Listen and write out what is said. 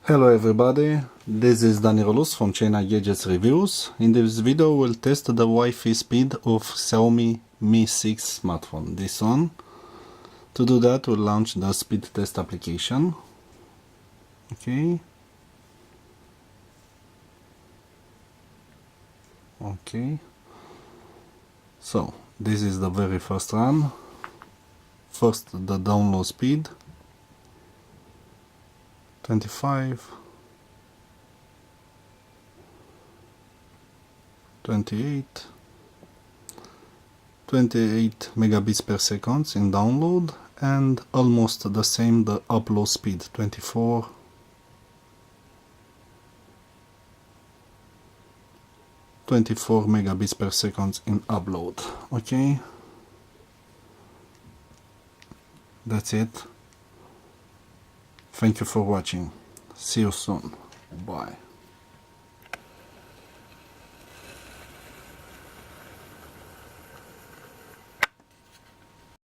Hello everybody, this is Danilus from China Gadgets Reviews. In this video we'll test the Wi-Fi speed of Xiaomi Mi 6 smartphone, this one. To do that we'll launch the speed test application. Okay. So this is the very first run. First the download speed 25, 28 megabits per second in download, and almost the same the upload speed 24 megabits per second in upload. Okay, that's it. Thank you for watching. See you soon. Bye.